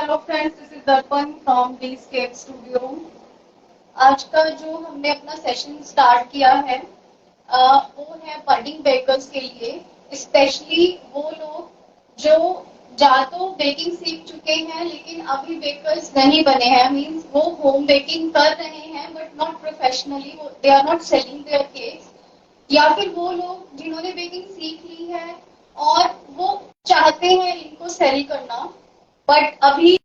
Hello friends, this is दर्पण from D escape studio. आज का जो हमने अपना सेशन स्टार्ट किया है वो है बडिंग बेकर्स के लिए। स्पेशली वो लोग जो या तो बेकिंग सीख चुके हैं लेकिन अभी बेकर्स नहीं बने हैं, मींस वो होम बेकिंग कर रहे हैं but not professionally, they are not selling their cakes. या फिर वो लोग जिन्होंने बेकिंग सीख ली है और वो चाहते हैं इनको सेल करना, बट अभी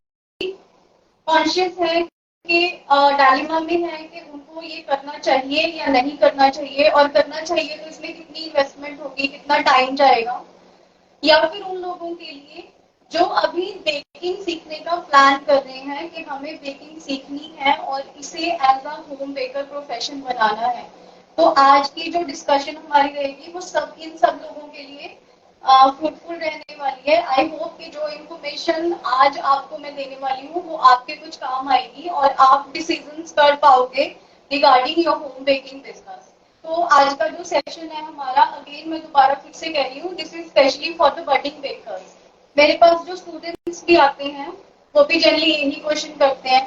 कॉन्शियस है कि डायलेमा में है कि उनको ये करना चाहिए या नहीं करना चाहिए, और करना चाहिए तो इसमें कितनी इन्वेस्टमेंट होगी, कितना टाइम जाएगा। या फिर उन लोगों के लिए जो अभी बेकिंग सीखने का प्लान कर रहे हैं कि हमें बेकिंग सीखनी है और इसे as a home baker profession बनाना है। तो आज की जो डिस्कशन हमारी रहेगी वो इन सब लोगों के लिए फ्रूटफुल रहने वाली है। आई होप कि जो इन्फॉर्मेशन आज आपको मैं देने वाली हूँ वो आपके कुछ काम आएगी और आप डिसीजंस कर पाओगे regarding your home baking business. तो आज का जो सेशन है हमारा, अगेन मैं दोबारा फिर से कह रही हूँ, this is specially for the budding bakers. मेरे पास जो स्टूडेंट्स भी आते हैं वो भी जनरली यही क्वेश्चन करते हैं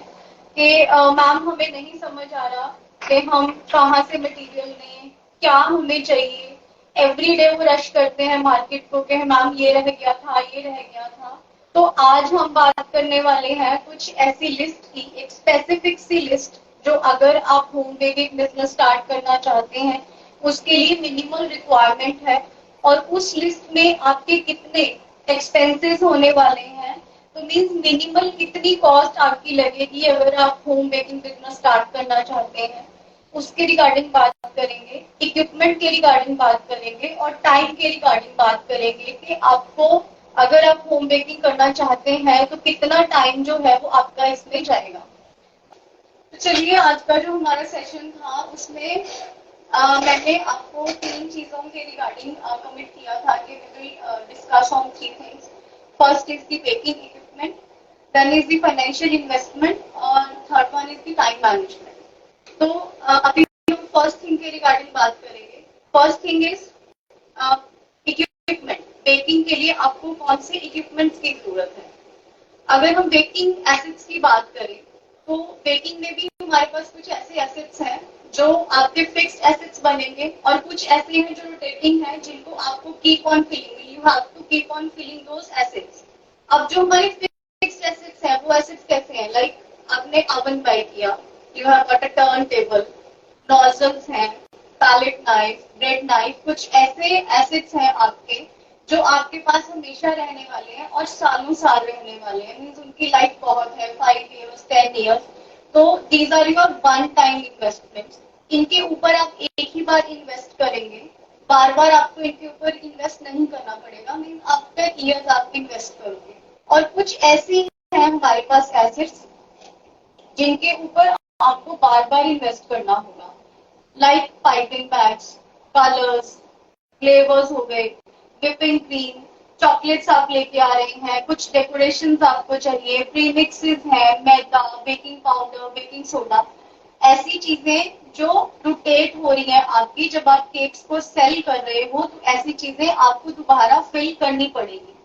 कि मैम हमें नहीं समझ आ रहा कि हम कहाँ से मटेरियल लें, क्या हमें चाहिए। एवरी डे वो रश करते हैं मार्केट को कि मैम ये रह गया था, ये रह गया था। तो आज हम बात करने वाले हैं कुछ ऐसी लिस्ट की, एक स्पेसिफिक सी लिस्ट जो अगर आप होम बेकिंग बिजनेस स्टार्ट करना चाहते हैं उसके लिए मिनिमल रिक्वायरमेंट है, और उस लिस्ट में आपके कितने एक्सपेंसेस होने वाले हैं। तो मीन्स मिनिमल कितनी कॉस्ट आपकी लगेगी अगर आप होम बेकिंग बिजनेस स्टार्ट करना चाहते हैं, उसके रिगार्डिंग बात करेंगे। इक्विपमेंट के रिगार्डिंग बात करेंगे और टाइम के रिगार्डिंग बात करेंगे कि आपको अगर आप होम बेकिंग करना चाहते हैं तो कितना टाइम जो है वो आपका इसमें जाएगा। तो चलिए, आज का जो हमारा सेशन था उसमें मैंने आपको 3 चीजों के रिगार्डिंग कमिट किया था कि we will discuss on 3 things. First is the baking equipment, then is the financial investment और third one is the time management. तो अभी हम फर्स्ट थिंग के रिगार्डिंग बात करेंगे। First thing is equipment. Baking के लिए आपको कौन से इक्विपमेंट्स की जरूरत है। अगर हम बेकिंग एसिड्स की बात करें तो बेकिंग में भी हमारे पास कुछ ऐसे एसिड्स हैं जो आपके फिक्स्ड एसिड्स बनेंगे और कुछ ऐसे हैं जो रोटेटिंग है जिनको आपको keep on filling, you have to keep on filling those acids. अब जो हमारे फिक्स्ड एसिड्स हैं वो एसिड्स कैसे हैं, लाइक आपने ओवन बाय किया, you have got a turntable, nozzles हैं, पैलेट नाइफ, ब्रेड नाइफ, कुछ ऐसे एसिड्स हैं आपके जो आपके पास हमेशा रहने वाले हैं और सालों साल रहने वाले हैं, मीन्स उनकी लाइफ बहुत है, 5 years 10 years। तो these are your one time investments. इनके ऊपर आप एक ही बार इन्वेस्ट करेंगे, बार बार आपको इनके ऊपर इन्वेस्ट नहीं करना पड़ेगा, मीन्स आफ्टर ईयर्स आप इन्वेस्ट करोगे। और कुछ ऐसी हैं हमारे पास एसेट्स जिनके ऊपर आपको बार बार इन्वेस्ट करना होगा, like piping bags, colours, flavours हो गए, व्हिपिंग क्रीम, चॉकलेट्स आप लेके आ रहे हैं, कुछ डेकोरेशंस आपको चाहिए, प्रीमिक्सेस हैं, मैदा, बेकिंग पाउडर, बेकिंग सोडा, ऐसी चीजें जो रोटेट हो रही हैं आपकी जब आप केक्स को सेल कर रहे हो, तो ऐसी चीजें आपको दोबारा फिल करनी पड़ेगी।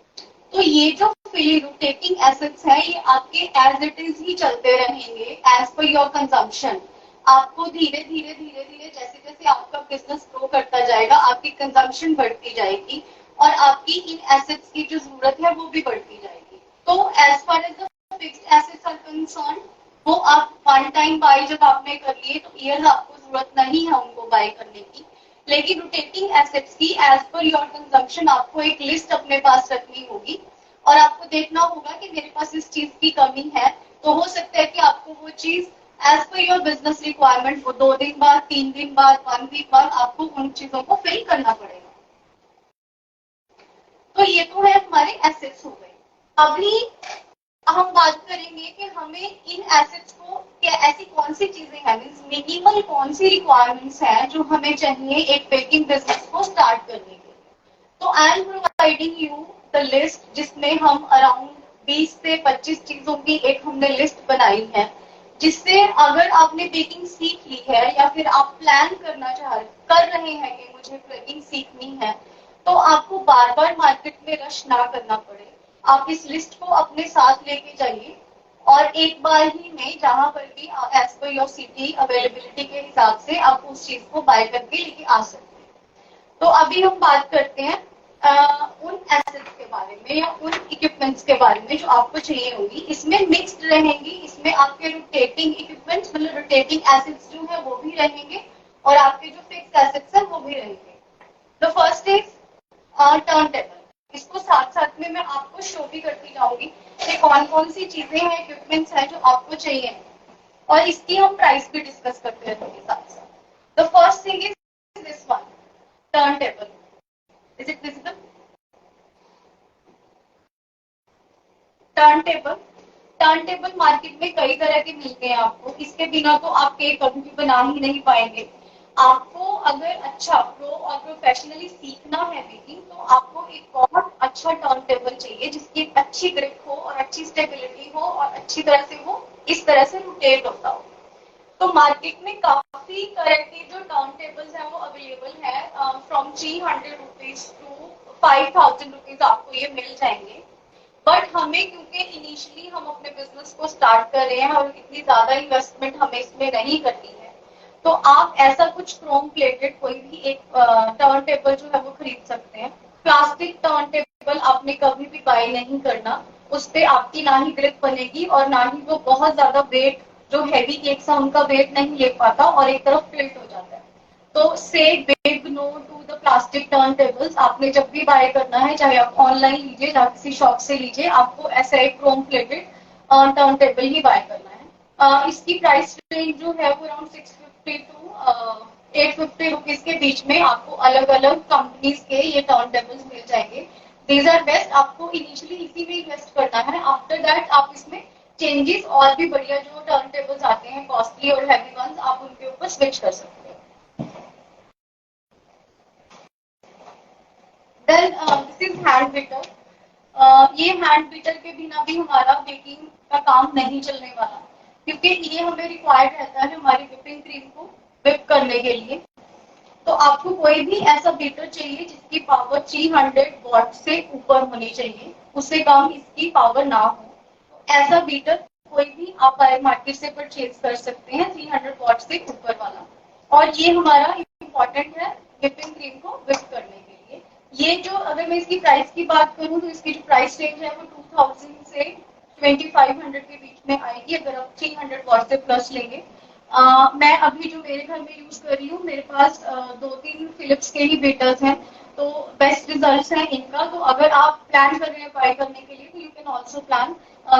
तो ये जो फिल रोटेटिंग एसेट्स है ये आपके एज इट इज ही चलते रहेंगे एज पर योर कंजम्पशन। आपको धीरे धीरे धीरे धीरे जैसे जैसे आपका बिजनेस ग्रो करता जाएगा आपकी कंजम्पशन बढ़ती जाएगी और आपकी इन एसेट्स की जो जरूरत है वो भी बढ़ती जाएगी। तो as far as the fixed assets are concern, वो आप वन टाइम बाय जब आपने कर लिए तो ईयर आपको जरूरत नहीं है उनको बाय करने की। लेकिन रोटेटिंग एसेट्स की एज पर योर कंजम्पशन आपको एक लिस्ट अपने पास रखनी होगी और आपको देखना होगा कि मेरे पास इस चीज की कमी है, तो हो सकता है कि आपको वो चीज as per your business requirement वो 2 दिन बाद, 3 दिन बाद, 1 वीक बाद आपको उन चीजों को फिल करना पड़ेगा। तो ये तो है हमारे एसेट्स हो गए। अभी हम बात करेंगे कि हमें इन एसेट्स को क्या ऐसी कौन सी चीजें हैं, मिनिमल कौन सी रिक्वायरमेंट्स हैं जो हमें चाहिए एक बेकिंग बिजनेस को स्टार्ट करने के। तो I am providing you the list जिसमें हम अराउंड 20 से 25 चीजों की एक हमने लिस्ट बनाई है, जिससे अगर आपने बेकिंग सीख ली है या फिर आप प्लान कर रहे हैं कि मुझे बेकिंग सीखनी है, तो आपको बार बार मार्केट में रश ना करना पड़े। आप इस लिस्ट को अपने साथ लेके जाइए और एक बार ही में जहां पर भी as per your city availability के हिसाब से आप उस चीज को बाय करके लेके आ सकते हैं। तो अभी हम बात करते हैं उन एसेट्स के बारे में या उन इक्विपमेंट्स के बारे में जो आपको चाहिए होगी। इसमें मिक्स्ड रहेंगी, इसमें आपके रोटेटिंग इक्विपमेंट्स मतलब रोटेटिंग एसेट्स जो है वो भी रहेंगे और आपके जो फिक्स एसेट्स है वो भी रहेंगे। The first is turn table. इसको साथ साथ में मैं आपको शो भी करती जाऊंगी कि कौन कौन सी चीजें हैं, इक्विपमेंट्स हैं जो आपको चाहिए और इसकी हम प्राइस भी डिस्कस करते रहेंगे साथ साथ। The first thing is this one, turn table. Is it visible? Turn table, turn table market में कई तरह के मिलते हैं आपको, इसके बिना तो आप केक कभी भी बना ही नहीं पाएंगे। आपको अगर अच्छा प्रो और प्रोफेशनली सीखना है बेकिंग तो आपको एक बहुत अच्छा टर्न टेबल चाहिए जिसकी अच्छी ग्रिप हो और अच्छी स्टेबिलिटी हो और अच्छी तरह से वो इस तरह से रोटेट होता हो। तो मार्केट में काफी तरह के जो टर्न टेबल्स हैं वो अवेलेबल है, फ्रॉम 300 रुपीज टू 5000 रुपीज आपको ये मिल जाएंगे। बट हमें क्योंकि इनिशियली हम अपने बिजनेस को स्टार्ट कर रहे हैं और इतनी ज्यादा इन्वेस्टमेंट हमें इसमें नहीं करनी है, तो आप ऐसा कुछ क्रोम प्लेटेड कोई भी एक टर्न टेबल जो है वो खरीद सकते हैं। प्लास्टिक टर्न टेबल आपने कभी भी बाय नहीं करना, उस पे आपकी ना ही ग्रिप बनेगी और ना ही वो बहुत ज्यादा वेट, जो हैवी केक्स है उनका वेट नहीं ले पाता और एक तरफ टिल्ट हो जाता है। तो say big no to the plastic turntables. आपने जब भी बाय करना है, चाहे आप ऑनलाइन लीजिए या किसी शॉप से लीजिए, आपको ऐसा एक क्रोम प्लेटेड टर्न टेबल ही बाय करना है। इसकी प्राइस रेंज जो है वो अराउंड 650 टू 850 रुपीज के बीच में आपको अलग अलग कंपनीज के ये टर्न टेबल्स मिल जाएंगे। These are best. आपको इनिशियली इसी में इन्वेस्ट करना है, आफ्टर दैट आप इसमें चेंजेस और भी बढ़िया जो टर्न टेबल्स आते हैं कॉस्टली और हैवी वंस, आप उनके ऊपर स्विच कर सकते हैं। Then this is hand beater. ये हैंड बीटर के बिना भी हमारा बेकिंग का काम नहीं चलने वाला, क्योंकि ये हमें रिक्वायर्ड रहता है हमारी व्हिपिंग क्रीम को व्हिप करने के लिए। तो आपको कोई भी ऐसा बीटर चाहिए जिसकी पावर 300 वॉट से ऊपर होनी चाहिए, उससे कम इसकी पावर ना हो। ऐसा बीटर कोई भी आप मार्केट से परचेज कर सकते हैं 300 वॉट से ऊपर वाला। और ये हमारा इम्पोर्टेंट है व्हिपिंग क्रीम को व्हिप करने के लिए। ये जो, अगर मैं इसकी प्राइस की बात करूं तो इसकी जो प्राइस रेंज है वो 2000 से 2500 के बीच में आएगी अगर आप 300 वॉट से प्लस लेंगे। मैं अभी जो मेरे घर में यूज कर रही हूँ, मेरे पास 2-3 फिलिप्स के ही बीटर्स हैं, तो बेस्ट रिजल्ट्स हैं इनका। तो अगर आप प्लान कर रहे हैं बाय करने के लिए तो you can also plan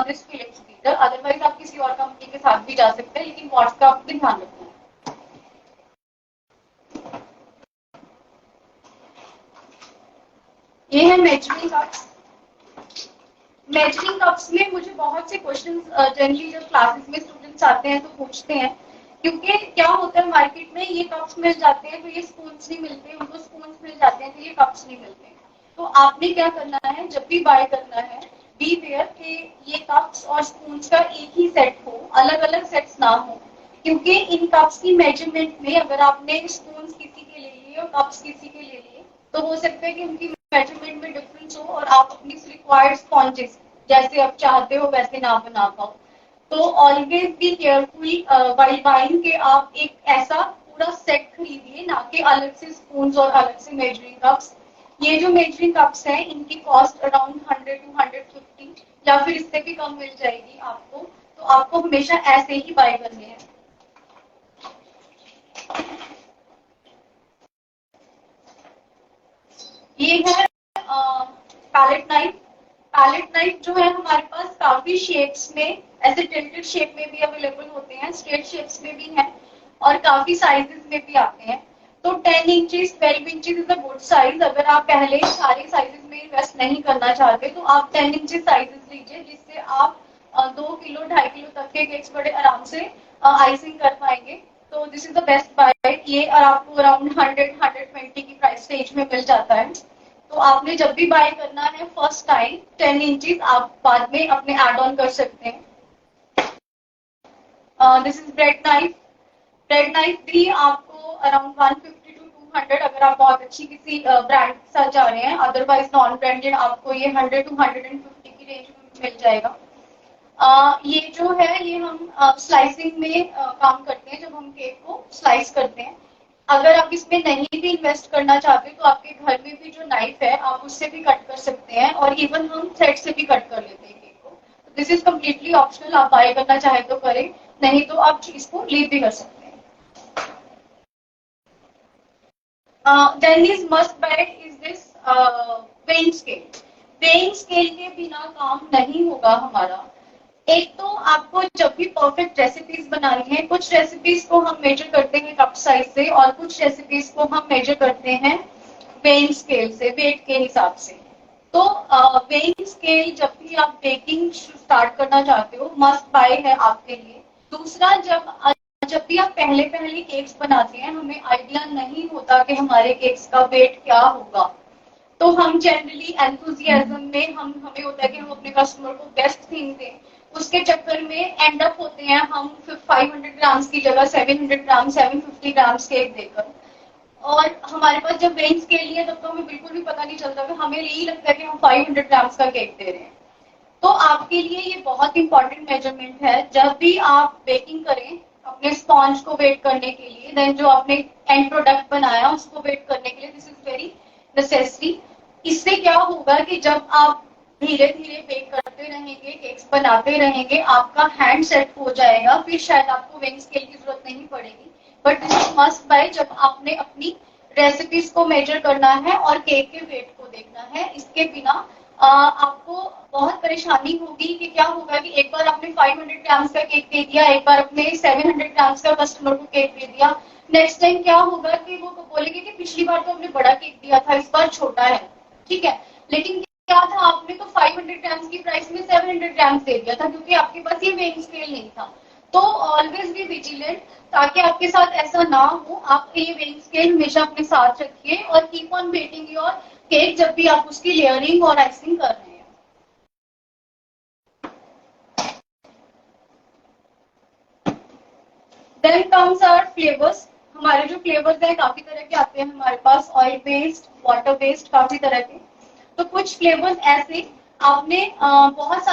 this Philips beater. Otherwise आप किसी और कंपनी के साथ भी जा सकते हैं, लेकिन वॉट्स का आपको ध्यान रखना है। ये है मेजरिंग कप्स। मेजरिंग कप्स में मुझे बहुत से क्वेश्चंस जनरली जब क्लासेस में स्टूडेंट्स आते हैं तो पूछते हैं, क्योंकि क्या होता है मार्केट में ये कप्स मिल जाते हैं तो ये स्पून्स नहीं मिलते, उनको स्पून्स मिल जाते हैं तो ये कप्स नहीं मिलते। तो आपने क्या करना है, जब भी बाय करना है बी वेयर कि ये कप्स और स्पून्स का एक ही सेट हो, अलग अलग सेट्स ना हो। क्योंकि इन कप्स की मेजरमेंट में अगर आपने स्पून्स किसी के ले लिए और कप्स किसी के ले लिए तो हो सकता है कि उनकी मेजरमेंट में डिफरेंस हो और आप अपनी रिक्वायर्ड स्पॉन्जेस जैसे आप चाहते हो वैसे ना बना पाओ। तो always be careful while buying के आप एक ऐसा पूरा सेट खरीदिए, ना कि अलग से स्पून्स और अलग से मेजरिंग कप्स। ये जो मेजरिंग कप्स हैं इनकी कॉस्ट अराउंड 100 टू 150 या फिर इससे भी कम मिल जाएगी आपको। तो आपको हमेशा ऐसे ही बाय करने हैं। ये है पैलेट नाइफ। पैलेट नाइफ जो है हमारे पास काफी शेप्स में, ऐसे टिल्टेड शेप में भी अवेलेबल होते हैं, स्ट्रेट शेप्स में भी हैं और काफी साइजेस में भी आते हैं। तो 10 inches 12 inches is a good size. अगर आप पहले सारे साइजेस में इन्वेस्ट नहीं करना चाहते तो आप 10 इंचेस साइजेस लीजिए, जिससे आप 2 किलो 2.5 किलो तक के केक्स बड़े आराम से आइसिंग कर पाएंगे। तो this is the best buy. ये आपको अराउंड 100-120 की प्राइस रेंज में मिल जाता है। तो आपने जब भी बाय करना है फर्स्ट टाइम 10 इंचेस, आप बाद में अपने ऐड ऑन कर सकते हैं। This is bread knife. Bread knife भी आपको अराउंड 150 टू 200 अगर आप बहुत अच्छी किसी ब्रांड के साथ जा रहे हैं, अदरवाइज नॉन ब्रांडेड आपको ये 100 टू 150 की की रेंज में मिल जाएगा। ये जो है ये हम स्लाइसिंग में काम करते हैं, जब हम केक को स्लाइस करते हैं। अगर आप इसमें नहीं भी इन्वेस्ट करना चाहते तो आपके घर में भी जो नाइफ है आप उससे भी कट कर सकते हैं, और इवन हम थ्रेड से भी कट कर लेते हैं केक को। दिस इज कम्प्लीटली ऑप्शनल, आप बाय करना चाहे तो करें, नहीं तो आप इसको लीव भी कर सकते हैं। Then is must buy is this weighing scale. Weighing scale के बिना काम नहीं होगा हमारा। एक तो आपको जब भी परफेक्ट रेसिपीज बनानी है, कुछ रेसिपीज को हम मेजर करते हैं कप साइज से और कुछ रेसिपीज को हम मेजर करते हैं वेइंग स्केल से, वेट के हिसाब से। तो वेइंग स्केल जब भी आप बेकिंग स्टार्ट करना चाहते हो मस्ट बाय है आपके लिए। दूसरा, जब भी आप पहले पहले केक्स बनाते हैं, हमें आइडिया नहीं होता कि हमारे केक्स का वेट क्या होगा, तो हम जनरली एंथुजियाज्म में हमें होता है कि हम अपने कस्टमर को बेस्ट थिंग दें, उसके चक्कर में एंड अप होते हैं हम 500 ग्राम्स की जगह 700 ग्राम 750 ग्राम्स केक देकर। और हमारे पास जब वेइंग स्केल नहीं है तब तो हमें बिल्कुल भी पता नहीं चलता, कि हमें यही लगता है कि हम 500 ग्राम्स का केक दे रहे हैं। तो आपके लिए ये बहुत इंपॉर्टेंट मेजरमेंट है, जब भी आप बेकिंग करें अपने स्पॉन्ज को वेट करने के लिए, देन जो आपने एंड प्रोडक्ट बनाया उसको वेट करने के लिए, दिस इज वेरी नेसेसरी। इससे क्या होगा कि जब आप धीरे धीरे बेक करते रहेंगे, केक्स बनाते रहेंगे, आपका हैंड सेट हो जाएगा, फिर शायद आपको वेइंग स्केल की जरूरत नहीं पड़ेगी। But this is must bye जब आपने अपनी रेसिपीज को मेजर करना है और केक के वेट को देखना है। इसके बिना आपको बहुत परेशानी होगी कि क्या होगा कि एक बार आपने 500 ग्राम्स का केक दे दिया, एक बार आपने 700 ग्राम्स का कस्टमर को केक दे दिया, नेक्स्ट टाइम क्या होगा कि वो बोलेंगे कि पिछली बार तो हमने बड़ा केक दिया था, इस बार छोटा है, ठीक है, लेकिन क्या था आपने तो 500 ग्राम्स की प्राइस में 700 ग्राम्स दे दिया था, क्योंकि आपके पास ये वेइंग स्केल नहीं था। तो ऑलवेज बी विजिलेंट, ताकि आपके साथ ऐसा ना हो। आप ये वेइंग स्केल हमेशा अपने साथ रखिए और keep on baking your cake जब भी आप उसकी लेयरिंग और आइसिंग कर रहे हैं। Then comes our flavours. हमारे जो फ्लेवर्स हैं काफी तरह के आते हैं हमारे पास, ऑयल बेस्ड, वाटर बेस्ड, काफी तरह के। तो कुछ फ्लेवर्स ऐसे आपने बहुत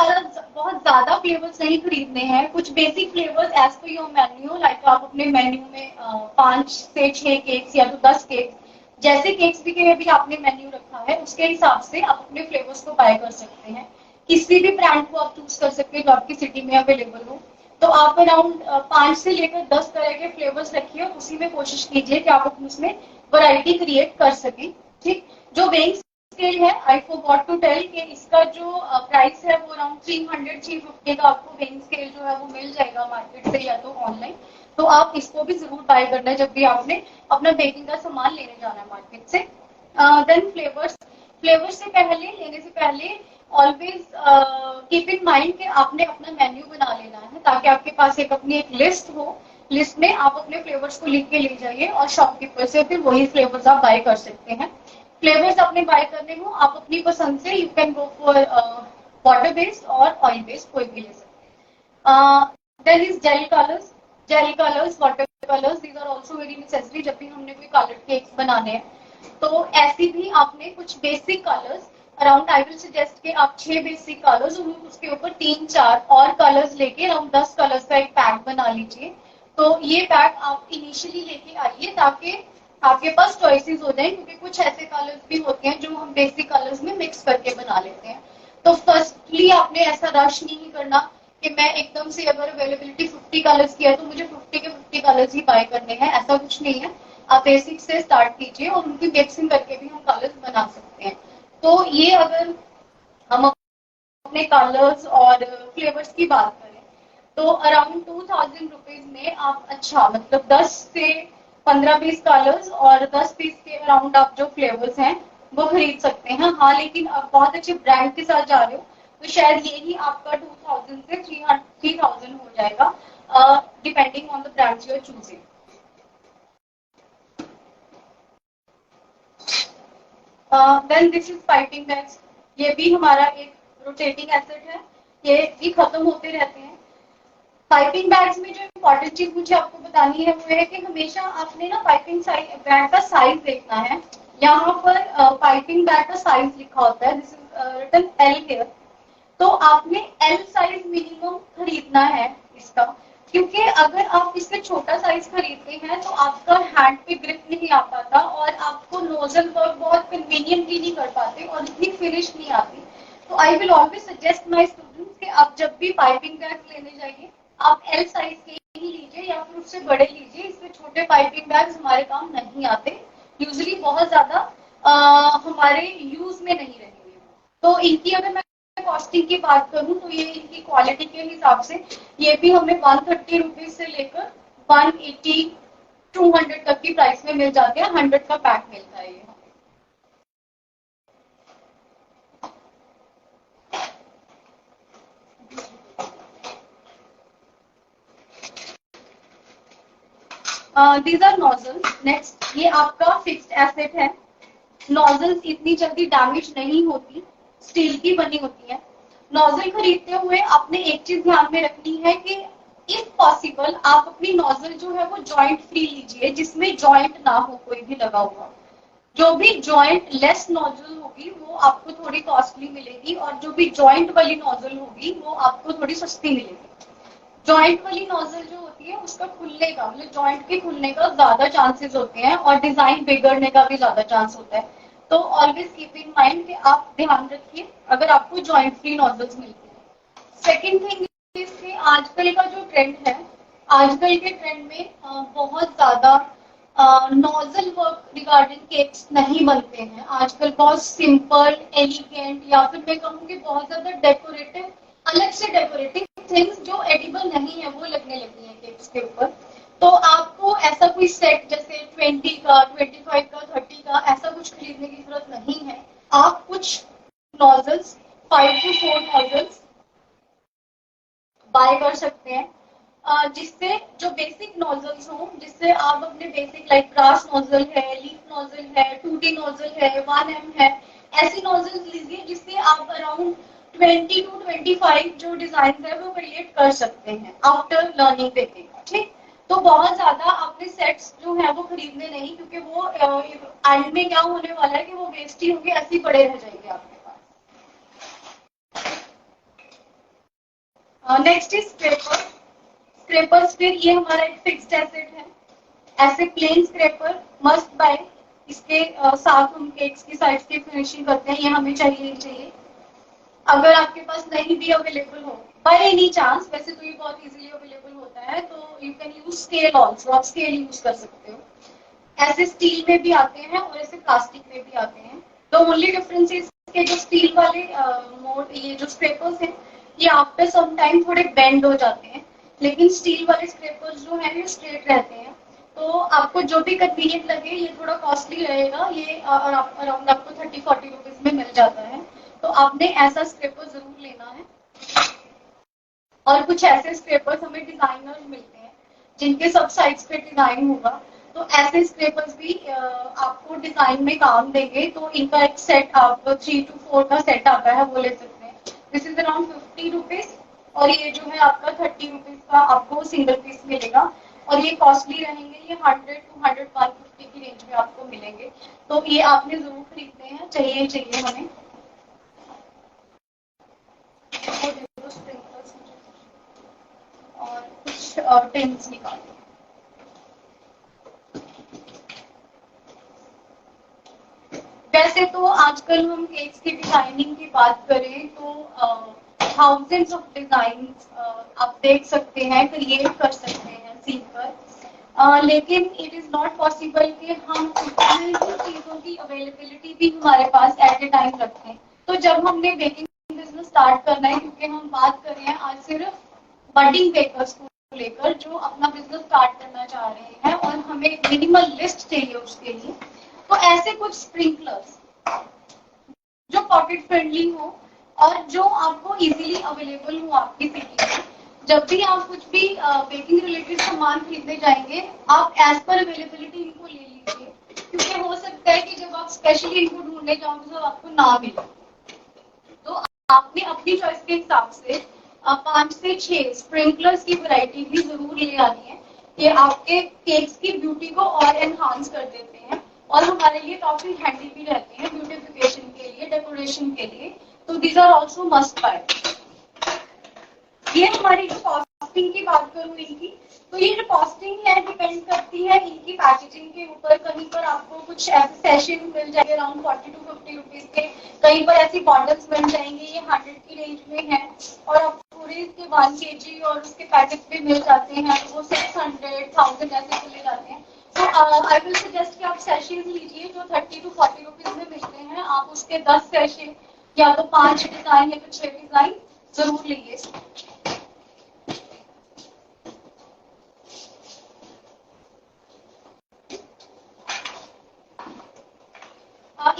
ज्यादा फ्लेवर्स नहीं खरीदने हैं, कुछ basic flavours as per your menu, like आप अपने मेन्यू में 5 से 6 केक्स या तो 10 केक्स, जैसे केक्स भी भी आपने मेन्यू रखा है उसके हिसाब से आप अपने फ्लेवर्स को बाय कर सकते हैं। किसी भी ब्रांड को आप चूज कर सकते हैं जो आपकी सिटी में अवेलेबल हो। तो आप अराउंड 5 से लेकर 10 तरह के फ्लेवर्स रखिए, उसी में कोशिश कीजिए कि आप उसमें वैरायटी क्रिएट कर सकें। ठीक, जो वेइंग स्केल है, आई फॉरगॉट टू टेल कि इसका जो प्राइस है वो अराउंड 300-350 का आपको वेइंग स्केल जो है वो मिल जाएगा मार्केट से या तो ऑनलाइन। तो आप इसको भी जरूर बाय करना है जब भी आपने अपना बेकिंग का सामान लेने जाना है मार्केट से। देन फ्लेवर्स से पहले लेने से पहले ऑलवेज कीप इन माइंड कि आपने अपना मेन्यू बना लेना है, ताकि आपके पास अपनी एक लिस्ट हो, लिस्ट में आप अपने फ्लेवर्स को लिख के ले जाइए और शॉपकीपर से फिर वही फ्लेवर्स आप बाय कर सकते हैं। फ्लेवर्स अपने बाय करने हो आप अपनी पसंद से, you can go for water based और ऑयल बेस्ड, कोई भी ले सकते हैं। Then is gel colours, water colours, these are also very necessary जब भी हमने कोई कलर्ड केक्स बनाने हैं। तो ऐसी भी आपने कुछ basic colours around, I will suggest कि आप 6 बेसिक कलर्स और उसके ऊपर 3-4 और कलर्स लेके अराउंड 10 कलर्स का एक पैक बना लीजिए। तो ये पैक आप इनिशियली लेके आइए ताकि आपके पास चॉइसेस हो जाए, क्योंकि कुछ ऐसे कलर्स भी होते हैं जो हम बेसिक कलर्स में मिक्स करके बना लेते हैं। तो फर्स्टली आपने ऐसा रश नहीं करना कि मैं एकदम से, अगर अवेलेबिलिटी 50 कलर्स की है तो मुझे 50 के 50 कलर्स ही बाय करने हैं, ऐसा कुछ नहीं है। आप बेसिक से स्टार्ट कीजिए और उनकी मिक्सिंग करके भी हम कलर्स बना सकते हैं। तो ये अगर हम अपने कलर्स और फ्लेवर्स की बात करें तो अराउंड 2000 रुपीज में आप अच्छा मतलब 10 से 15-20 कलर्स और 10 पीस के अराउंड आप जो फ्लेवर्स हैं वो खरीद सकते हैं। हाँ, लेकिन आप बहुत अच्छे ब्रांड के साथ जा रहे हो तो शायद यही आपका 2000 से 3000 हो जाएगा, depending on the brands you are choosing. Then this is piping bags. ये भी हमारा एक रोटेटिंग एसेट है, ये भी खत्म होते रहते हैं। पाइपिंग बैग्स में जो इम्पोर्टेंट चीज मुझे आपको बतानी है वो है कि हमेशा आपने ना पाइपिंग बैग का साइज देखना है। यहाँ पर पाइपिंग बैग का साइज लिखा होता है, this is written L here. तो आपने एल साइज मिनिमम खरीदना है इसका, क्योंकि अगर आप इससे छोटा साइज खरीदते हैं तो आपका हैंड पे ग्रिप नहीं आ पाता और आपको नोजल वर्क बहुत कन्वीनियंटली नहीं कर पाते और इतनी फिनिश नहीं आती। तो I will always suggest my students कि आप जब भी पाइपिंग बैग लेने जाइए आप एल साइज के ही लीजिए या फिर उससे बड़े लीजिए। इससे छोटे पाइपिंग बैग्स हमारे काम नहीं आते, यूजुअली बहुत ज्यादा हमारे यूज में नहीं रहेंगे। तो इनकी अगर मैं कॉस्टिंग की बात करूं तो ये इनकी क्वालिटी के हिसाब से ये भी हमें 130 रुपीज से लेकर 180 200 तक की प्राइस में मिल जाते हैं। 100 का पैक मिलता है ये। These are nozzles. नेक्स्ट, ये आपका फिक्स्ड एसेट है। नोजल्स इतनी जल्दी डैमेज नहीं होती, स्टील की बनी होती है। नोजल खरीदते हुए आपने एक चीज ध्यान में रखनी है कि इफ पॉसिबल आप अपनी नोजल जो है वो जॉइंट फ्री लीजिए, जिसमें जॉइंट ना हो कोई भी लगा हुआ। जो भी जॉइंट लेस नोजल होगी वो आपको थोड़ी कॉस्टली मिलेगी और जो भी जॉइंट वाली नोजल होगी वो आपको थोड़ी सस्ती मिलेगी। जॉइंट वाली नोजल जो होती है उसका खुलने का, मतलब जॉइंट के खुलने का ज्यादा चांसेस होते हैं और डिजाइन बिगड़ने का भी ज्यादा चांस होता है। तो ऑलवेज कीप इन माइंड कि आप ध्यान रखिए अगर आपको जॉइंट फ्री नोजल्स मिलती है। सेकेंड थिंग इसके आजकल का जो ट्रेंड है, आजकल के ट्रेंड में बहुत ज्यादा नोजल वर्क रिगार्डिंग केक्स नहीं बनते हैं। आजकल बहुत सिंपल एलिगेंट या फिर मैं कहूँगी बहुत ज्यादा डेकोरेटिव, अलग से डेकोरेटिव थिंग्स जो एडिबल नहीं है वो लगने लगी है केक्स के ऊपर। तो आपको ऐसा कोई सेट जैसे 20 का, 25 का, 30 का ऐसा कुछ खरीदने की जरूरत नहीं है। आप कुछ नोजल्स 5 to 4 नोजल्स बाय कर सकते हैं, जिससे जो बेसिक नोजल्स हो, जिससे आप अपने बेसिक लाइक ब्रास नोजल है, लीफ नोजल है, 2D नोजल है, 1M है, ऐसी नोजल्स लीजिए जिससे आप अराउंड 20 to 25 जो डिजाइन है वो क्रिएट कर सकते हैं आफ्टर लर्निंग बेकिंग। ठीक, तो बहुत ज्यादा आपने सेट्स जो है वो खरीदने नहीं, क्योंकि वो एंड में क्या होने वाला है कि वो वेस्ट ही होंगे, ऐसे ही पड़े रह जाएंगे आपके पास। Next is scraper. स्क्रैपर्स फिर ये हमारा एक फिक्स्ड एसेट है। ऐसे प्लेन स्क्रैपर मस्ट बाय। इसके साथ हम केक्स की साइड्स की फिनिशिंग करते हैं, ये हमें चाहिए ही चाहिए। अगर आपके पास नहीं भी अवेलेबल हो बाय एनी चांस, वैसे तो ये बहुत इजीली अवेलेबल होता है, तो you can use scale also, आप स्केल यूज कर सकते हो। ऐसे स्टील में भी आते हैं और ऐसे प्लास्टिक में भी आते हैं। द ओनली डिफरेंस इज के जो स्टील वाले ये जो स्क्रैपर्स हैं ये आफ्टर सम टाइम थोड़े बेंड हो जाते हैं, लेकिन स्टील वाले स्क्रैपर्स जो है ये स्ट्रेट रहते हैं। तो आपको जो भी कन्वीनियंट लगे, ये थोड़ा कॉस्टली रहेगा, ये अराउंड आपको 30-40 रुपीज में मिल जाता है। तो आपने ऐसा स्क्रैपर जरूर लेना है। और कुछ ऐसे स्क्रैपर्स हमें डिजाइनर्स मिलते हैं जिनके सब साइड्स पे डिजाइन होगा, तो ऐसे स्क्रैपर्स भी आपको डिजाइन में काम देंगे। तो इनका एक सेट आप 3 to 4 का सेट आता है वो ले सकते हैं। दिस इज अराउंड 50 रुपीज और ये जो है आपका 30 रुपीज का आपको सिंगल पीस मिलेगा और ये कॉस्टली रहेंगे, ये 100 to 150 की रेंज में आपको मिलेंगे। तो ये आपने जरूर खरीदने हैं, चाहिए हमें। और कुछ टिन्स निकालो। वैसे तो आजकल हम केक्स की डिजाइनिंग की बात करें तो थाउजेंड्स ऑफ डिजाइन आप देख सकते हैं, क्रिएट कर सकते हैं सीखकर, लेकिन इट इज नॉट पॉसिबल कि हम उतनी चीजों की अवेलेबिलिटी भी हमारे पास एट ए टाइम रखें। तो जब हमने बेकिंग बिजनेस स्टार्ट करना है, क्योंकि हम बात कर रहे हैं आज सिर्फ बडिंग बेकर्स को लेकर जो अपना बिजनेस स्टार्ट करना चाह रहे हैं और हमें मिनिमल लिस्ट चाहिए उसके लिए, तो ऐसे कुछ स्प्रिंकलर्स जो पॉकेट फ्रेंडली हो और जो आपको इजीली अवेलेबल हो आपकी सिटी में। जब भी आप कुछ भी बेकिंग रिलेटेड सामान खरीदने जाएंगे, आप एज पर अवेलेबिलिटी इनको ले लीजिए, क्योंकि हो सकता है कि जब आप स्पेशली इनको ढूंढने जाओगे तो आपको ना मिले। तो आपने अपनी चॉइस के हिसाब से 5 से 6 स्प्रिंकलर्स की वैरायटी भी जरूर ले आनी है। ये आपके केक्स की ब्यूटी को और एनहांस कर देते हैं और हमारे लिए काफी हैंडी भी रहते हैं ब्यूटिफिकेशन के लिए, डेकोरेशन के लिए। तो these are also must buy. ये हमारी जो कॉस्टिंग की बात करूँ इनकी, तो ये जो कॉस्टिंग है डिपेंड करती है इनकी पैकेजिंग के ऊपर। कहीं पर आपको कुछ ऐसे सेशन मिल जाएंगे अराउंड 40 to 50 रुपीज के, कहीं पर ऐसी बॉटल्स मिल जाएंगे ये 100 की रेंज में है, और आपको पूरे इसके 1 kg और उसके पैकेट भी मिल जाते हैं, वो 600-1000 ऐसे चले जाते हैं। तो आई विल सजेस्ट कि आप सेशंस लीजिए जो 30 to 40 रुपीज में मिलते हैं, आप उसके 10 सेशन या तो 5 डिजाइन या तो 6 डिजाइन जरूर लीजिए।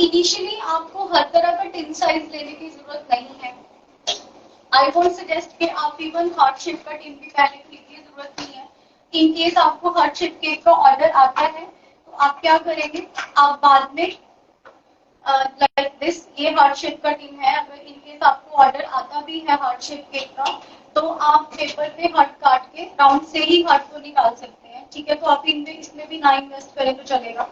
इनिशियली आपको हर तरह का टिन साइज लेने की जरूरत नहीं है। आई वोंट सजेस्ट कि आप इवन हार्ट शेप का टिन भी पहले खरीदने की जरूरत नहीं है। इन केस आपको हार्ट शेप केक का ऑर्डर आता है तो आप क्या करेंगे, आप बाद में लाइक दिस, ये हार्ट शेप का टिन है, अगर इन केस आपको ऑर्डर आता भी है हार्ट शेप केक का, तो आप पेपर पे हार्ट काट के राउंड से ही हार्ट को निकाल सकते हैं, ठीक है। तो आप इनमें इसमें भी ना इन्वेस्ट करें तो चलेगा।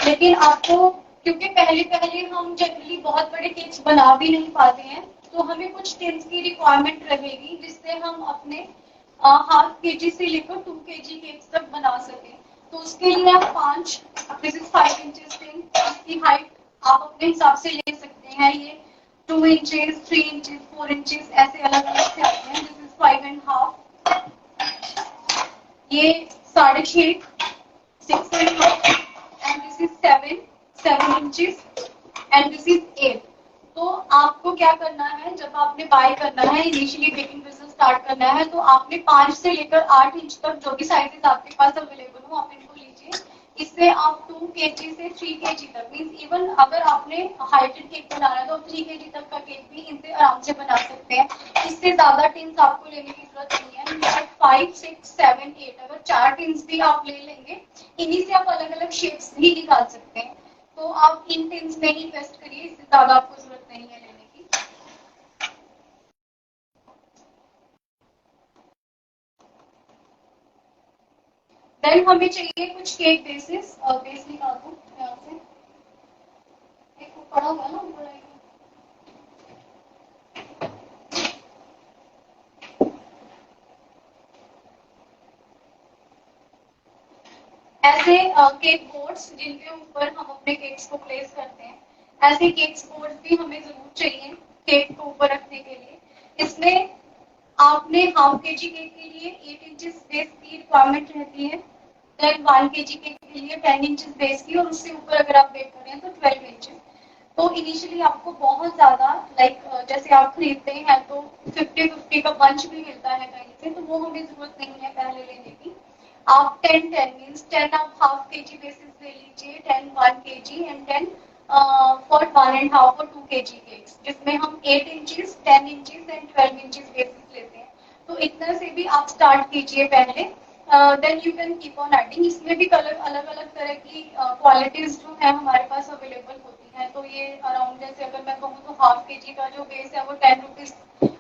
लेकिन आपको, क्योंकि पहले पहले हम जनरली बहुत बड़े केक्स बना भी नहीं पाते हैं, तो हमें कुछ टिन्स की रिक्वायरमेंट रहेगी जिससे हम अपने ½ kg से लेकर 2 kg केक्स तक बना सकें। तो उसके लिए आप 5, दिस इज 5 इंचेस टिन, इसकी हाइट आप अपने हिसाब से ले सकते हैं। ये 2 इंचेस, 3 इंचेस, 4 इंचेस ऐसे अलग अलग से आते हैं। दिस इज 5.5, ये 6.5, 6.5, and this is 7 inches and this is 8। तो आपको क्या करना है, जब आपने बाय करना है, इनिशियली बेकिंग बिजनेस स्टार्ट करना है, तो आपने 5 से लेकर 8 इंच तक जो भी साइजेस आपके पास अवेलेबल हो आप इनको लीजिए। इससे आप 2 kg से 3 kg तक, मीन्स इवन अगर आपने हाइटेड केक बनाना है तो 3 kg तक का केक भी इनसे आराम से बना सकते हैं। इससे ज्यादा टिन्स आपको लेने की जरूरत नहीं है। 5, 6, 7, 8 अगर 4 टिन्स भी आप ले लेंगे, इन्हीं से आप अलग अलग शेप्स भी निकाल सकते हैं। तो आप इन टिन्स में ही इन्वेस्ट करिए, इससे ज्यादा आपको जरूरत नहीं है लेने की। देन हमें चाहिए कुछ केक बेसिस, बेस निकाल दो यहाँ से, एक पड़ा हुआ ना ऊपर। ऐसे केक बोर्ड्स जिनके ऊपर हम अपने केक्स को प्लेस करते हैं, ऐसे केक बोर्ड्स भी हमें जरूर चाहिए केक को ऊपर रखने के लिए। इसमें आपने ½ kg केक के लिए 8 इंचेस बेस की रिक्वायरमेंट रहती है, देन 1 kg केक के लिए 10 इंचेस बेस की, और उससे ऊपर अगर आप बेक करें तो 12 इंचेस। तो इनिशियली आपको बहुत ज्यादा लाइक जैसे आप खरीदते हैं तो 50-50 का बंच भी मिलता है कहीं से, तो वो हमें जरूरत नहीं है पहले लेने की। आप 10-10 मीन्स 10 आप ½ kg बेसिस ले लीजिए, 10 1 kg एंड 10 फॉर 1.5 और 2 kg केक्स, जिसमें हम 8 inches, 10 inches and 12 inches basis लेते हैं। तो इतना से भी आप स्टार्ट कीजिए पहले, then you can keep on adding. इसमें भी कलर अलग अलग तरह की क्वालिटीज जो है हमारे पास अवेलेबल होती है। तो ये अराउंड, जैसे अगर मैं कहूँ तो ½ kg का जो बेस है वो 10 रुपीज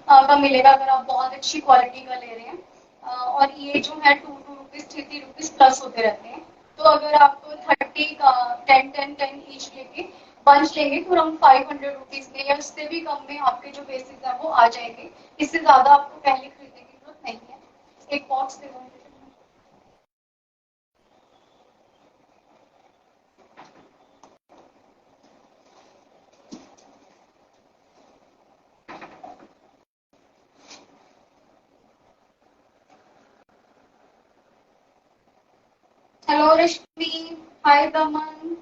का मिलेगा अगर आप बहुत अच्छी क्वालिटी का ले रहे हैं, और ये जो है 2 रुपीज 3 रुपीज प्लस होते रहते हैं। तो अगर आप 30 का 10-10-10 ईच लेके बंच लेंगे तो अराउंड 500 रुपीज में या उससे भी कम में आपके जो बेसिस है वो आ जाएंगे। इससे ज्यादा आपको पहले खरीदने की जरूरत नहीं है। एक बॉक्स दे दूंगी। हेलो रश्मि, हाय दमन,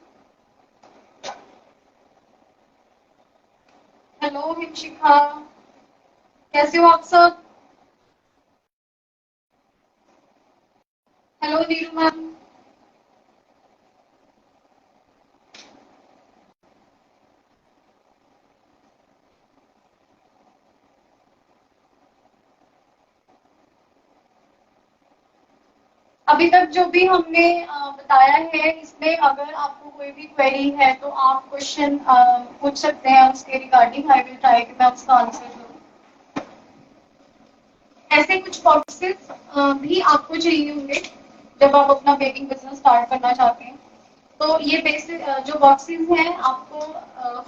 हेलो हिमशिखा, कैसे हो आप सब? Hello Neeru ma'am. अभी तक जो भी हमने बताया है, इसमें अगर आपको कोई भी क्वेरी है तो आप क्वेश्चन पूछ सकते हैं उसके रिगार्डिंग। आई विल ट्राई कि मैं उसका आंसर दूं। ऐसे कुछ बॉक्सेस भी आपको चाहिए होंगे जब आप अपना बेकिंग बिजनेस स्टार्ट करना चाहते हैं। तो ये बेसिक जो बॉक्सेस हैं आपको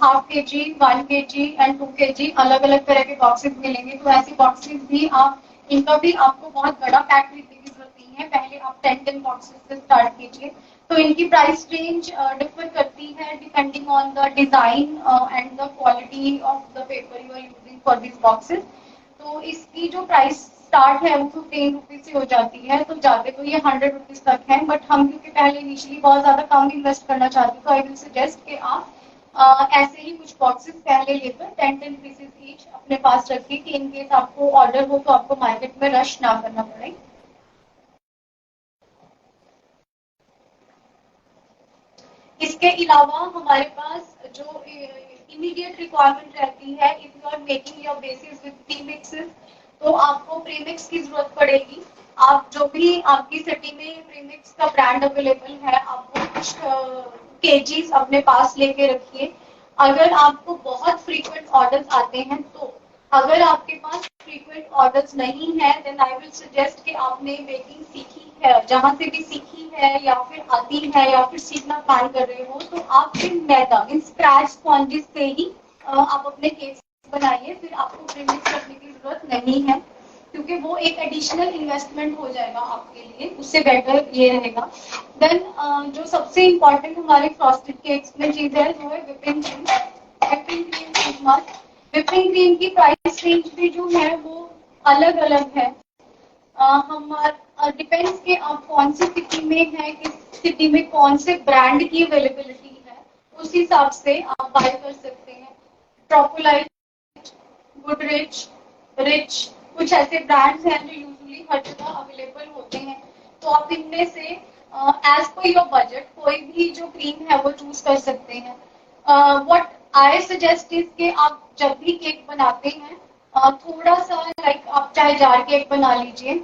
हाफ के जी, 1 kg एंड 2 kg अलग अलग तरह के बॉक्सेस मिलेंगे। तो ऐसे बॉक्सेस भी आप, इनका भी आपको बहुत बड़ा पैक खरीदने की जरूरत नहीं है, पहले आप 10 बॉक्सेस से स्टार्ट कीजिए। तो इनकी प्राइस रेंज डिफर करती है depending on the design and the quality of the paper you are using for this boxes. तो इसकी जो प्राइस स्टार्ट है वो 15 रुपीज से हो जाती है, तो जाते तो ये 100 रुपीज तक है, बट हम क्योंकि पहले इनिशियली बहुत ज्यादा कम इन्वेस्ट करना चाहते हैं, तो आई विल सजेस्ट कि आप ऐसे ही कुछ बॉक्सेस पहले लेकर 10 पीसेस ईच अपने पास रखिए कि इनकेस आपको ऑर्डर हो तो आपको मार्केट में रश ना करना पड़े। इसके अलावा हमारे पास जो इमीडिएट रिक्वायरमेंट रहती है, if you are making your basis with premixes, तो आपको प्रीमिक्स की जरूरत पड़ेगी। आप जो भी आपकी सिटी में प्रीमिक्स का ब्रांड अवेलेबल है, आप वो कुछ केजीज अपने पास लेके रखिए। अगर आपको बहुत फ्रीक्वेंट ऑर्डर्स आते हैं, तो अगर आपके पास फ्रीक्वेंट ऑर्डर्स नहीं है, देन आई विल सजेस्ट कि आपने बेकिंग सीखी है, जहां से भी सीखी है या फिर आती है या फिर सीखना प्लान कर रहे हो, तो आप फिर मैदा इन स्क्रैच स्पॉन्जेस से ही आप अपने केक्स बनाइए। फिर आपको प्रीमिक्स रखने की जरूरत नहीं है, क्योंकि वो एक एडिशनल इन्वेस्टमेंट हो जाएगा आपके लिए, उससे बेटर ये रहेगा। देन जो सबसे इम्पोर्टेंट हमारे फ्रॉस्टेड केक्स में चीज है वो है whipping cream. Whipping cream must. Whipping cream की प्राइस रेंज भी जो है वो अलग अलग है। हमारा डिपेंड्स कि आप कौन सी सिटी में है, किस सिटी में कौन से ब्रांड की अवेलेबिलिटी है, उस हिसाब से आप बाय कर सकते हैं। ट्रोकोलाइट, गुडरिच, रिच, कुछ ऐसे ब्रांड्स हैं जो यूजुअली हर जगह अवेलेबल होते हैं। तो आप इनमें से एज पर योर बजट कोई भी जो क्रीम है वो चूज कर सकते हैं। व्हाट आई सजेस्ट इज कि आप जब भी केक बनाते हैं, थोड़ा सा लाइक आप चाहे जार केक बना लीजिए,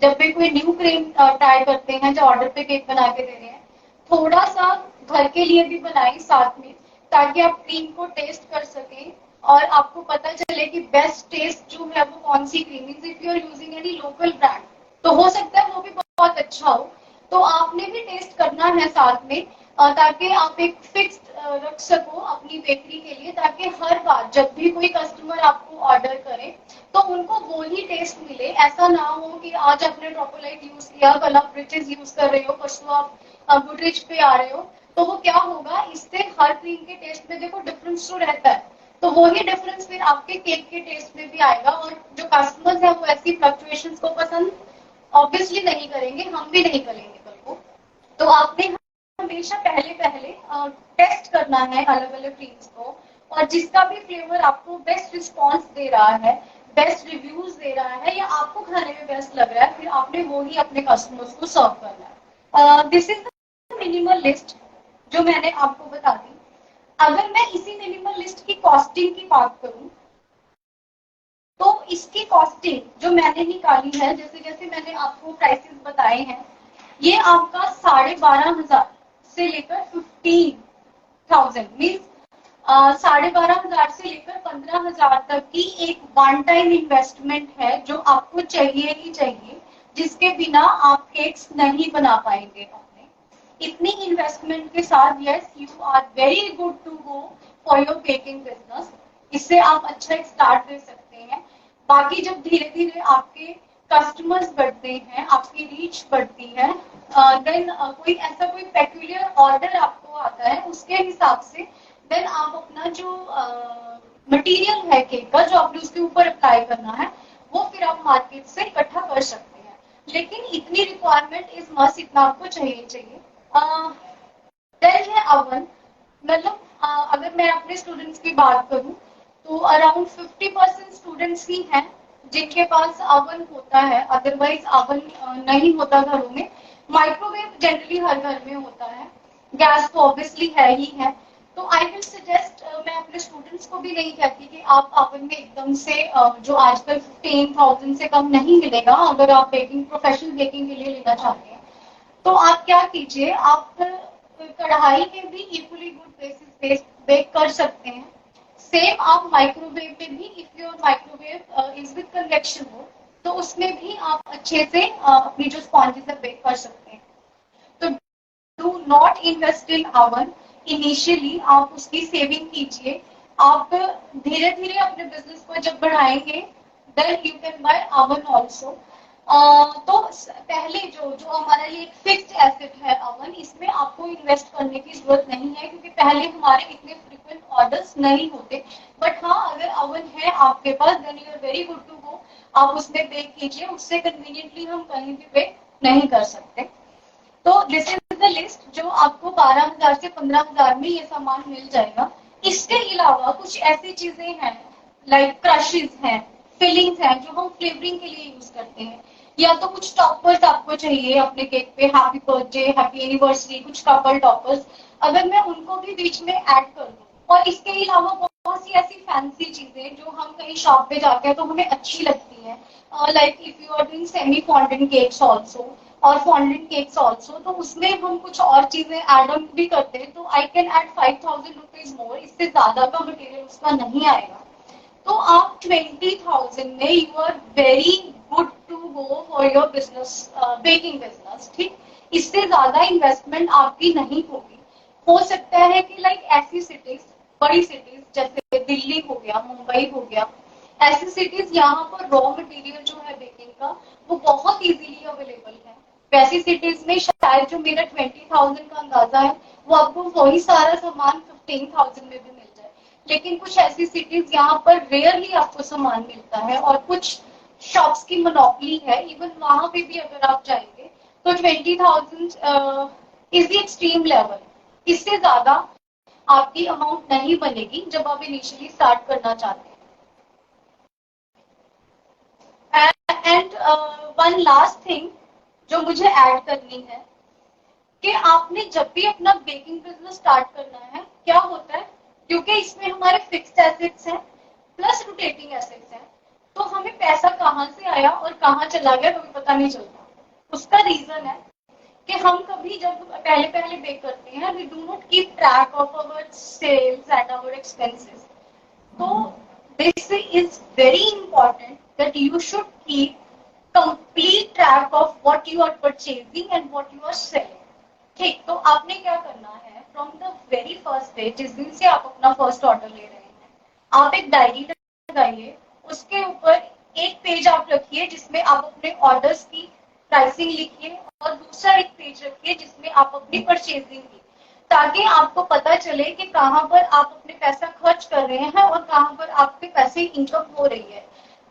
जब भी कोई न्यू क्रीम ट्राई करते हैं, जो ऑर्डर पे केक बना के दे रहे हैं, थोड़ा सा घर के लिए भी बनाइए साथ में, ताकि आप क्रीम को टेस्ट कर सकें और आपको पता चले कि बेस्ट टेस्ट जो है वो कौन सी cream is. If you are using any local brand तो हो सकता है वो भी बहुत अच्छा हो, तो आपने भी टेस्ट करना है साथ में, ताकि आप एक फिक्स्ड रख सको अपनी बेकरी के लिए, ताकि हर बार जब भी कोई कस्टमर आपको ऑर्डर करे तो उनको वो ही टेस्ट मिले। ऐसा ना हो कि आज आपने ट्रोकोलाइट यूज किया, कल आप रिचेस यूज कर रहे हो, परसों आप गुडरिच पे आ रहे हो, तो वो क्या होगा, इससे हर क्रीम के टेस्ट में देखो डिफरेंस तो रहता है, तो वो ही डिफरेंस फिर आपके केक के टेस्ट में भी आएगा। और जो कस्टमर्स है वो ऐसी फ्लक्चुएशंस को पसंद ऑब्वियसली नहीं करेंगे, हम भी नहीं करेंगे कल को। तो आपने हमेशा पहले पहले टेस्ट करना है अलग अलग क्रीम्स को, और जिसका भी फ्लेवर आपको बेस्ट रिस्पॉन्स दे रहा है, बेस्ट रिव्यूज दे रहा है, या आपको खाने में बेस्ट लग रहा है, फिर आपने वो ही अपने कस्टमर्स को सर्व करना है। This is the minimal list जो मैंने आपको बता दी। अगर मैं इसी मिनिमल लिस्ट की कॉस्टिंग की बात करूं, तो इसकी कॉस्टिंग जो मैंने निकाली है, जैसे जैसे मैंने आपको प्राइसेस बताए हैं, ये आपका 12,500 से लेकर 15,000 मीन्स 12,500 से लेकर 15,000 तक की एक वन टाइम इन्वेस्टमेंट है, जो आपको चाहिए ही चाहिए, जिसके बिना आप केक्स नहीं बना पाएंगे अपने। इतनी इन्वेस्टमेंट के साथ yes you are very good to go for your baking business. इससे आप अच्छा एक स्टार्ट दे सकते हैं। बाकी जब धीरे धीरे आपके कस्टमर्स बढ़ते हैं, आपकी रीच बढ़ती है, देन कोई ऐसा कोई पेक्यूलियर ऑर्डर आपको आता है, उसके हिसाब से देन आप अपना जो मटेरियल है केक का, जो आपने उसके ऊपर अप्लाई करना है, वो फिर आप मार्केट से इकट्ठा कर सकते हैं। लेकिन इतनी रिक्वायरमेंट इस मस्ट, इतना आपको चाहिए चाहिए। देन है अवन। मतलब अगर मैं अपने स्टूडेंट्स की बात करूं, तो अराउंड 50% स्टूडेंट्स ही हैं जिनके पास अवन होता है, अदरवाइज अवन नहीं होता घरों में। माइक्रोवेव जनरली हर घर में होता है, गैस तो ऑब्वियसली है ही है। तो आई विल सजेस्ट, मैं अपने स्टूडेंट्स को भी नहीं कहती कि आप अवन में एकदम से जो आजकल 15,000 से कम नहीं मिलेगा, अगर आप बेकिंग प्रोफेशनल बेकिंग के लिए लेना चाहते हैं, तो आप क्या कीजिए, आप कढ़ाई में भी इक्वली गुड बेसिस बेक कर सकते हैं। सेम आप माइक्रोवेव में भी, if your microwave is with convection mode, तो उसमें भी आप अच्छे से अपनी जो स्पॉन्जेस है बेक कर सकते हैं। तो do not invest in oven. Initially आप उसकी सेविंग कीजिए। आप धीरे धीरे अपने बिजनेस को जब बढ़ाएंगे then you can buy oven also. तो पहले जो जो हमारे लिए एक फिक्स्ड एसेट है अवन, इसमें आपको इन्वेस्ट करने की जरूरत नहीं है क्योंकि पहले हमारे इतने फ्रिक्वेंट ऑर्डर्स नहीं होते। बट हाँ, अगर अवन है आपके पास then you are very good to go, आप उसमें बेक कीजिए। उससे कन्वीनियंटली हम कहीं भी बेक नहीं कर सकते। तो दिस इज द लिस्ट जो आपको 12,000 से 15,000 में ये सामान मिल जाएगा। इसके अलावा कुछ ऐसी चीजें हैं लाइक क्रशेस हैं, फिलिंग्स हैं जो हम फ्लेवरिंग के लिए यूज करते हैं, या तो कुछ टॉपर्स आपको चाहिए अपने केक पे, हैप्पी बर्थडे, हैप्पी एनिवर्सरी, कुछ कपल टॉपर्स, अगर मैं उनको भी बीच में ऐड कर दूं। और इसके अलावा बहुत सी ऐसी फैंसी चीजें जो हम कहीं शॉप पे जाते हैं तो हमें अच्छी लगती है, like if you are doing semi fondant cakes also और फॉन्डेंट केक्स ऑल्सो, तो उसमें हम कुछ और चीजें एड ऑन भी करते हैं। तो I can add 5,000 rupees more, इससे ज्यादा का मटेरियल उसका नहीं आएगा। तो आप 20,000 में you are very good to go for your business, baking business. ठीक, इससे ज्यादा इन्वेस्टमेंट आपकी नहीं होगी। हो सकता है कि लाइक ऐसी सिटीज, बड़ी सिटीज जैसे दिल्ली हो गया, मुंबई हो गया, ऐसी सिटीज यहाँ पर रॉ मटेरियल जो है बेकिंग का वो बहुत इजीली अवेलेबल है। वैसी सिटीज में शायद जो मेरा 20,000 का अंदाजा है वो आपको वही सारा सामान 15,000 में भी मिल जाए। लेकिन कुछ ऐसी सिटीज यहाँ पर रेयरली आपको सामान मिलता है और कुछ शॉप्स की मोनोपोली है, इवन वहां पे भी अगर आप जाएंगे तो 20,000 इज द एक्सट्रीम लेवल। इससे ज्यादा आपकी अमाउंट नहीं बनेगी जब आप इनिशियली स्टार्ट करना चाहते हैं। एंड वन लास्ट थिंग जो मुझे ऐड करनी है कि आपने जब भी अपना बेकिंग बिजनेस स्टार्ट करना है, क्या होता है, क्योंकि इसमें हमारे फिक्स्ड एसेट्स हैं प्लस रोटेटिंग एसेट्स हैं, तो हमें पैसा कहाँ से आया और कहाँ चला गया कभी पता नहीं चलता। उसका रीजन है कि हम कभी जब पहले पहले बेक करते हैं we do not keep track of our sales and our expenses. तो this is very important that you should keep complete track of what you are purchasing and what you are selling। ठीक, तो आपने क्या करना है, from the very first day, जिस दिन से आप अपना फर्स्ट ऑर्डर ले रहे हैं, आप एक डायरी लगाइए। उसके ऊपर एक पेज आप रखिए जिसमें आप अपने ऑर्डर्स की प्राइसिंग लिखिए और दूसरा एक पेज रखिए जिसमें आप अपनी परचेजिंग की, ताकि आपको पता चले कि कहाँ पर आप अपने पैसा खर्च कर रहे हैं और कहाँ पर आपके पैसे इनकम हो रही है।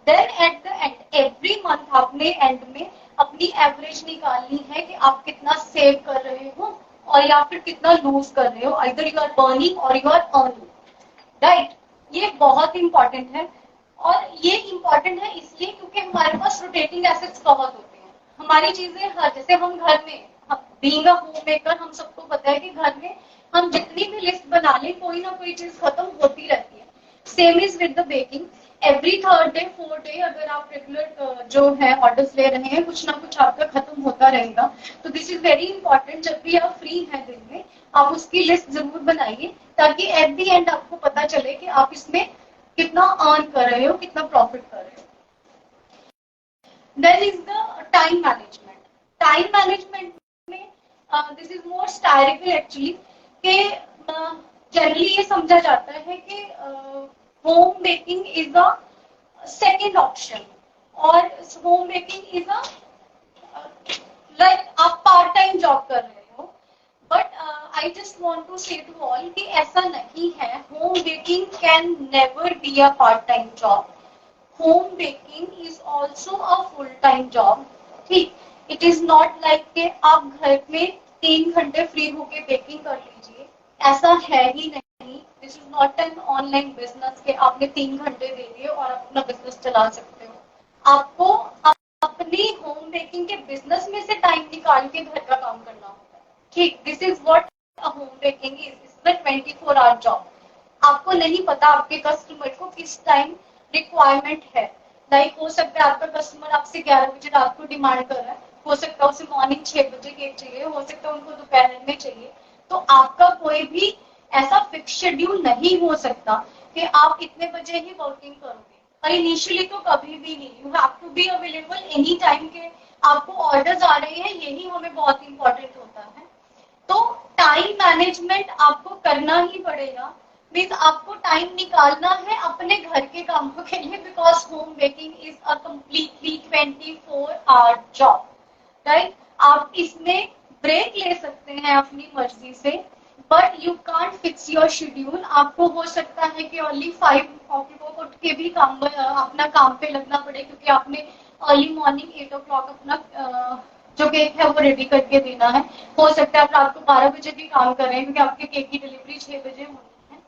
Then at the end every month आपने एंड में अपनी एवरेज निकालनी है कि आप कितना सेव कर रहे हो और या फिर कितना लूज कर रहे हो, आइदर यू आर बर्निंग और यू आर अर्निंग, राइट। ये बहुत इंपॉर्टेंट है। और ये इंपॉर्टेंट है इसलिए क्योंकि हमारे पास रोटेटिंग एसेट्स बहुत होते हैं। हमारी चीजें हर, जैसे हम घर में बीइंग अ होम मेकर, हम सबको पता है कि घर में हम जितनी भी लिस्ट बना लें कोई ना कोई चीज खत्म होती रहती है। Same is with the baking, every third day fourth day अगर आप रेगुलर जो है ऑर्डर्स ले रहे हैं कुछ ना कुछ आपका खत्म होता रहेगा। तो दिस इज वेरी इंपॉर्टेंट, जब भी आप फ्री हैं दिन में आप उसकी लिस्ट जरूर बनाइए ताकि एट द एंड आपको पता चले कि आप इसमें कितना अर्न कर रहे हो, कितना प्रॉफिट कर रहे हो। Then is the time management. Time management में this is more satirical actually कि जनरली ये समझा जाता है कि home baking is a second option और home baking is a like आप पार्ट टाइम जॉब कर रहे हो। But I just want to say to all कि ऐसा नहीं है। Home baking can never be a part time job. Home baking is also a full time job. ठीक, it is not like कि आप घर में 3 घंटे फ्री होके बेकिंग कर लीजिए, ऐसा है ही नहीं। This is not an online business के आपने 3 घंटे दे दिए और अपना बिजनेस चला सकते हो। आपको अपनी होम बेकिंग के बिजनेस में से टाइम निकाल के घर का काम करना होता है। ठीक, this is what a home baking is. It's the 24 hour job. आपको नहीं पता आपके कस्टमर को किस टाइम रिक्वायरमेंट है। लाइक हो सकता है आपका कस्टमर आपसे 11 बजे रात को डिमांड कर रहा है, हो सकता है उसे मॉर्निंग 6 बजे केक चाहिए, हो सकता है उनको दोपहर में चाहिए। तो आपका कोई भी ऐसा फिक्स शेड्यूल नहीं हो सकता कि आप इतने बजे ही वर्किंग करोगे। और इनिशियली तो कभी भी नहीं। You have to be available any time के आपको ऑर्डर्स आ रहे हैं, यही हमें बहुत इंपॉर्टेंट होता है। तो टाइम मैनेजमेंट आपको करना ही पड़ेगा। मीन्स आपको टाइम निकालना है अपने घर के कामों के लिए, because home baking is a completely 24 hour job, right. आप इसमें ब्रेक ले सकते हैं अपनी मर्जी से, but you can't fix your schedule. आपको हो सकता है कि अर्ली 5 o'clock उठ के भी अपना काम पे लगना पड़े, क्योंकि आपने अर्ली मॉर्निंग 8 o'clock अपना जो केक है वो रेडी करके देना है। हो सकता है आप रात को 12 बजे भी काम कर रहे हैं, क्योंकि आपके केक की डिलीवरी 6 बजे होनी है।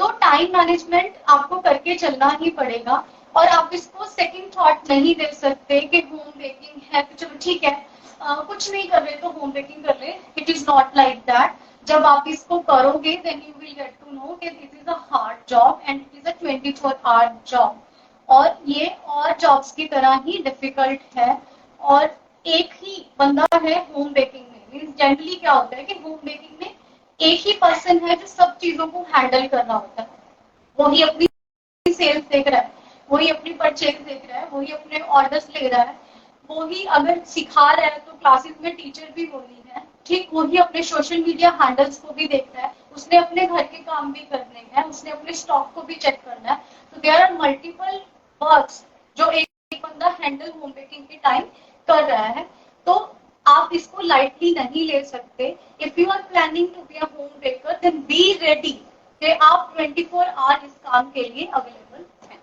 तो टाइम मैनेजमेंट आपको करके चलना ही पड़ेगा, और आप इसको सेकंड थॉट नहीं दे सकते कि होम बेकिंग है तो चलो ठीक है, कुछ नहीं कर रहे तो होम बेकिंग कर ले। It is not like that. जब आप इसको करोगे then you will get to know कि this is a hard job and it is a 24 hour job, और ये और जॉब्स की तरह ही डिफिकल्ट है। और एक ही बंदा है होम बेकिंग में। मीन्स जनरली क्या होता है कि होम बेकिंग में एक ही पर्सन है जो सब चीजों को हैंडल कर रहा होता है। वही अपनी सेल्स देख रहा है, वही अपनी परचेज देख रहा है, वही अपने ऑर्डर्स ले रहा है, वही अगर सिखा रहा है तो क्लासेस में टीचर भी वही है, ठीक वही अपने सोशल मीडिया हैंडल्स को भी देखता है, उसने अपने घर के काम भी करने हैं, उसने अपने स्टॉक को भी चेक करना है। तो देयर आर मल्टीपल वर्क्स जो एक बंदा हैंडल होम बेकिंग के टाइम कर रहा है। तो आप इसको लाइटली नहीं ले सकते। If you are planning to be a home baker then be ready कि आप 24 आवर इस काम के लिए अवेलेबल हैं।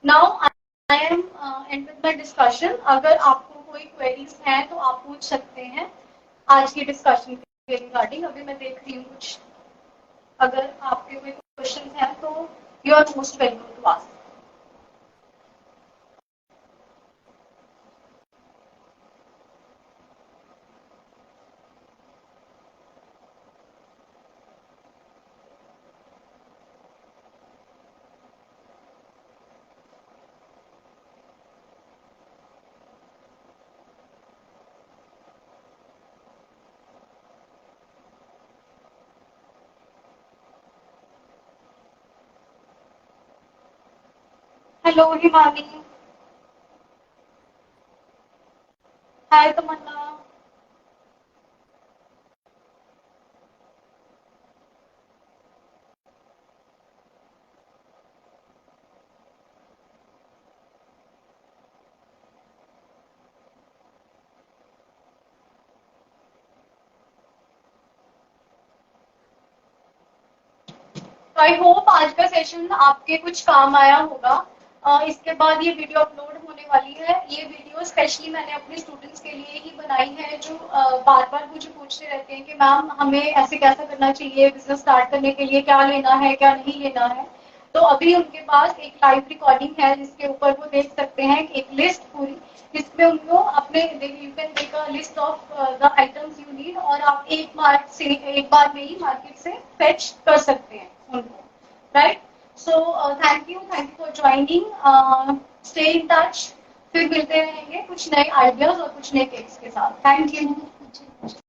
Now I am and with my discussion. अगर आपको कोई क्वेरीज हैं तो आप पूछ सकते हैं आज की डिस्कशन के रिगार्डिंग। अभी मैं देख रही हूँ कुछ, अगर आपके कोई क्वेश्चन हैं तो you are most welcome to ask. Hello Himani. Hi Tamanna. तो आई होप आज का सेशन आपके कुछ काम आया होगा। इसके बाद ये वीडियो अपलोड होने वाली है। ये वीडियो स्पेशली मैंने अपने स्टूडेंट्स के लिए ही बनाई है, जो बार बार मुझे पूछते रहते हैं कि मैम हमें ऐसे कैसा करना चाहिए, बिजनेस स्टार्ट करने के लिए क्या लेना है क्या नहीं लेना है। तो अभी उनके पास एक लाइव रिकॉर्डिंग है जिसके ऊपर वो देख सकते हैं एक लिस्ट पूरी, जिसमें उनको अपने you can make a list of the items you need, और आप एक बार में ही मार्केट से फेच कर सकते हैं उनको, right. So thank you for joining. Stay in touch. फिर मिलते रहेंगे कुछ नए आइडियाज और कुछ नए केक्स के साथ। Thank you.